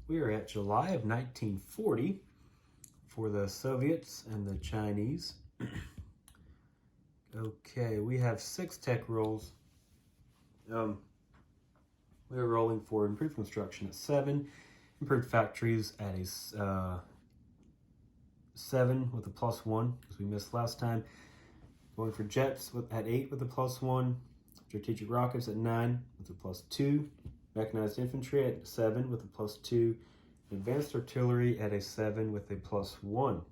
We are at July of 1940 for the Soviets and the Chinese. Okay, we have 6 tech rolls. We are rolling for improved construction at 7, improved factories at a 7 with a +1, as we missed last time. Going for jets at 8 with a +1, strategic rockets at 9 with a +2, mechanized infantry at 7 with a +2, advanced artillery at a 7 with a +1.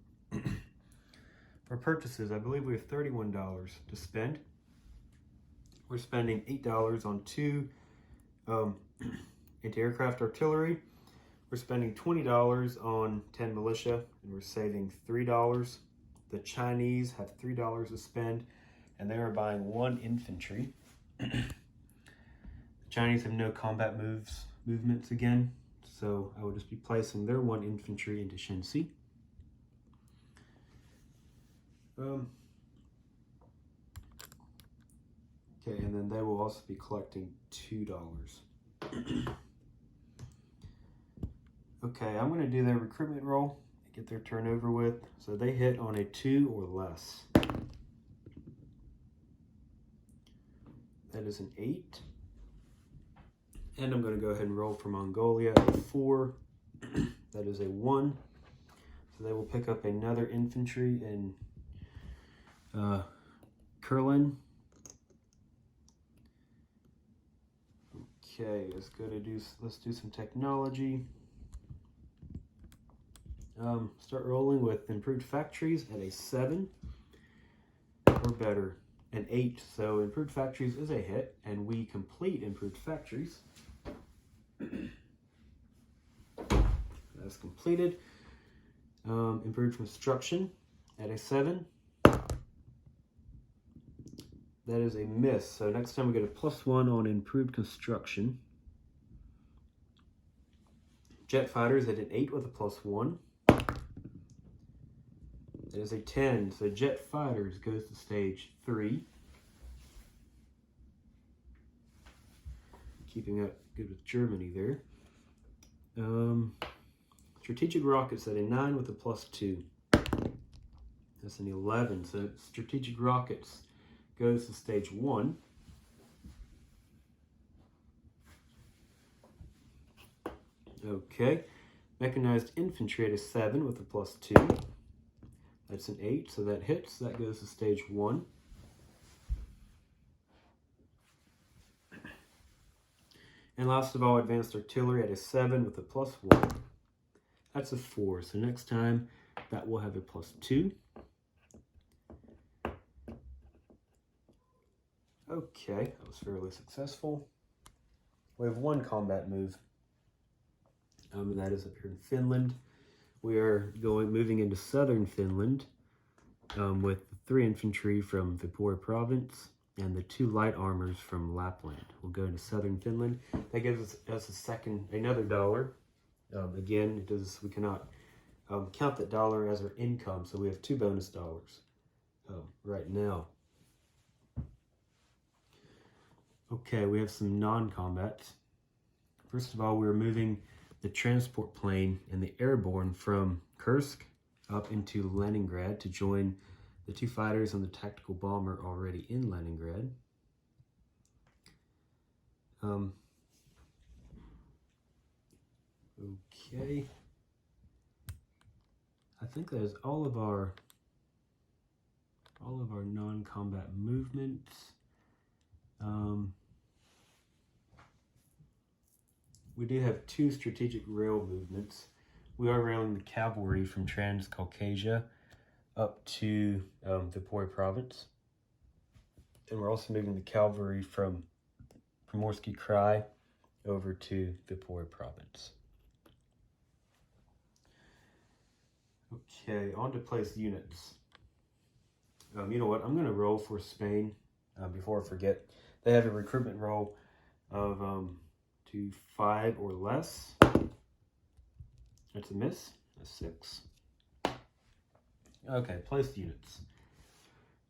For purchases, I believe we have $31 to spend. We're spending $8 on 2 anti-aircraft artillery. We're spending $20 on 10 militia, and we're saving $3. The Chinese have $3 to spend, and they are buying 1 infantry. The Chinese have no combat movements again, so I will just be placing their 1 infantry into Shenxi. Okay, and then they will also be collecting $2. Okay, I'm going to do their recruitment roll and get their turnover with. So they hit on a 2 or less. That is an 8. And I'm going to go ahead and roll for Mongolia at a 4. That is a 1. So they will pick up another infantry in Kurland. Okay, let's do some technology. Start rolling with improved factories at a 7 or better, an 8. So improved factories is a hit, and we complete improved factories. That's completed. Improved construction at a 7. That is a miss. So next time we get a +1 on improved construction. Jet fighters at an 8 with a +1. That is a 10. So jet fighters goes to stage 3. Keeping up good with Germany there. Strategic rockets at a 9 with a +2. That's an 11. So strategic rockets goes to stage 1. Okay. Mechanized infantry at a 7 with a +2. That's an 8, so that hits. That goes to stage 1. And last of all, advanced artillery at a 7 with a +1. That's a 4, so next time that will have a +2. Okay, that was fairly successful. We have 1 combat move, and that is up here in Finland. We are moving into southern Finland with the 3 infantry from Viipuri province and the 2 light armors from Lapland. We'll go into southern Finland. That gives us another dollar. Again, we cannot count that dollar as our income, so we have 2 bonus dollars right now. Okay, we have some non-combats. First of all, we're moving the transport plane and the airborne from Kursk up into Leningrad to join the 2 fighters and the tactical bomber already in Leningrad. Okay. I think that is all of our non-combat movements. We do have 2 strategic rail movements. We are railing the cavalry from Transcaucasia up to Viipuri province. And we're also moving the cavalry from Primorsky Krai over to Viipuri province. Okay, on to place units. You know what? I'm going to roll for Spain before I forget. They have a recruitment roll of to 5 or less. That's a miss. That's 6. Okay, placed units.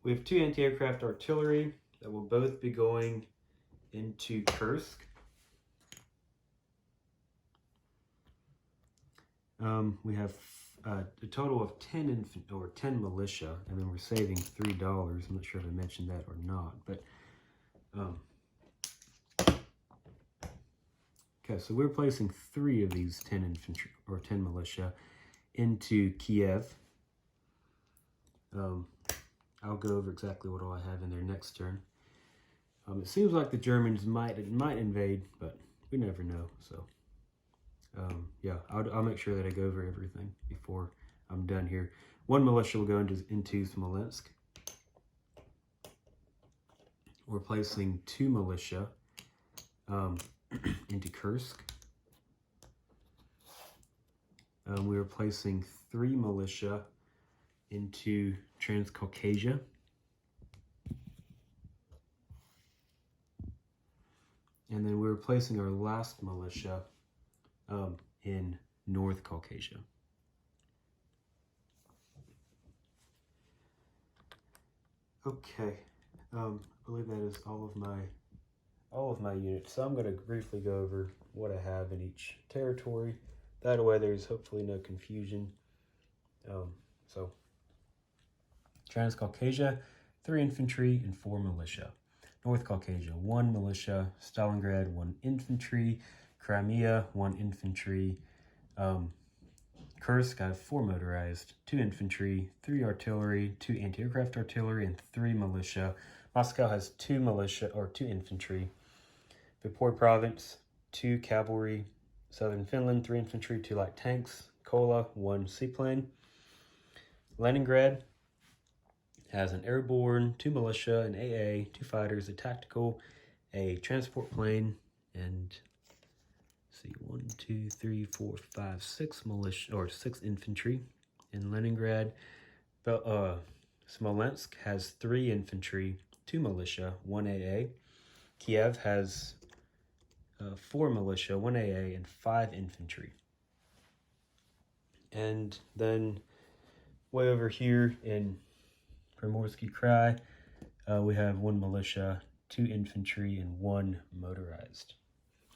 We have 2 anti-aircraft artillery that will both be going into Kursk. We have a total of 10 militia, and then we're saving $3. I'm not sure if I mentioned that or not, but okay, so we're placing 3 of these 10 infantry or 10 militia into Kiev. I'll go over exactly what all I have in there next turn. It seems like the Germans might invade, but we never know. So, yeah, I'll make sure that I go over everything before I'm done here. 1 militia will go into Smolensk. We're placing 2 militia into Kursk. We are placing 3 militia into Transcaucasia. And then we're placing our last militia in North Caucasia. Okay, I believe that is all of my units. So I'm going to briefly go over what I have in each territory. That way there's hopefully no confusion. So Transcaucasia, 3 infantry and 4 militia. North Caucasia, 1 militia. Stalingrad, 1 infantry. Crimea, 1 infantry. Kursk, I have 4 motorized, 2 infantry, 3 artillery, 2 anti-aircraft artillery, and 3 militia. Moscow has 2 militia or 2 infantry. Vipoy Province, 2 cavalry. Southern Finland, 3 infantry, 2 light tanks. Kola, 1 seaplane. Leningrad has an airborne, 2 militia, an AA, 2 fighters, a tactical, a transport plane, and see, 1, 2, 3, 4, 5, 6 militia or 6 infantry in Leningrad. Smolensk has 3 infantry, 2 militia, 1 AA. Kiev has 4 militia, 1 AA, and 5 infantry. And then way over here in Primorsky Krai, we have 1 militia, 2 infantry, and 1 motorized.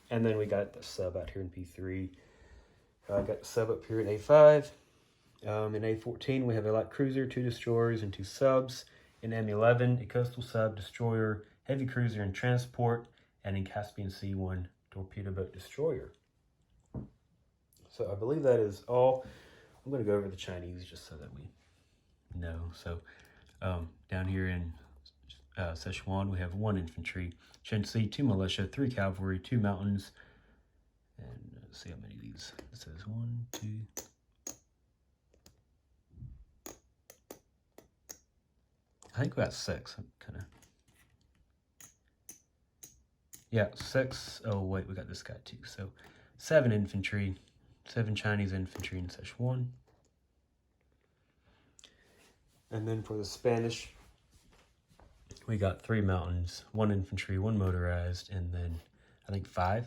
And then we got the sub out here in P3. I got the sub up here in A5. In A14, we have a light cruiser, 2 destroyers, and 2 subs. In M11, a coastal sub, destroyer, heavy cruiser, and transport. And in Caspian Sea, 1 torpedo boat destroyer. So I believe that is all. I'm going to go over the Chinese just so that we know. So down here in Sichuan, we have 1 infantry, Shensi, 2 militia, 3 cavalry, 2 mountains, and let's see how many of these. It says 1, 2. I think we got 6. Kind of. Yeah, 6. Oh wait, we got this guy too. So 7 infantry, 7 Chinese infantry in Sichuan. And then for the Spanish, we got 3 mountains, 1 infantry, 1 motorized, and then I think 5.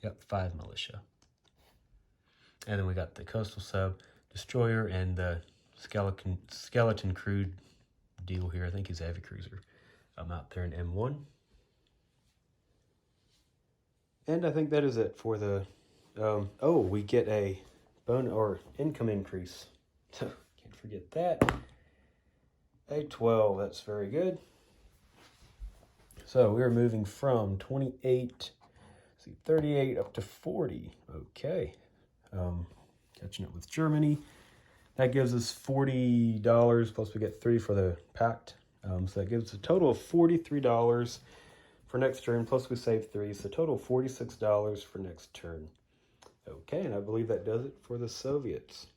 Yep, 5 militia. And then we got the coastal sub, destroyer, and the skeleton crewed deal here. I think he's a heavy cruiser. I'm out there in M1. And I think that is it for the, oh, we get a income increase. Can't forget that. A 12, that's very good. So we're moving from 38 up to 40. Okay. Catching up with Germany. That gives us $40, plus we get 3 for the pact. So that gives us a total of $43 for next turn, plus we save 3. So total $46 for next turn. Okay, and I believe that does it for the Soviets.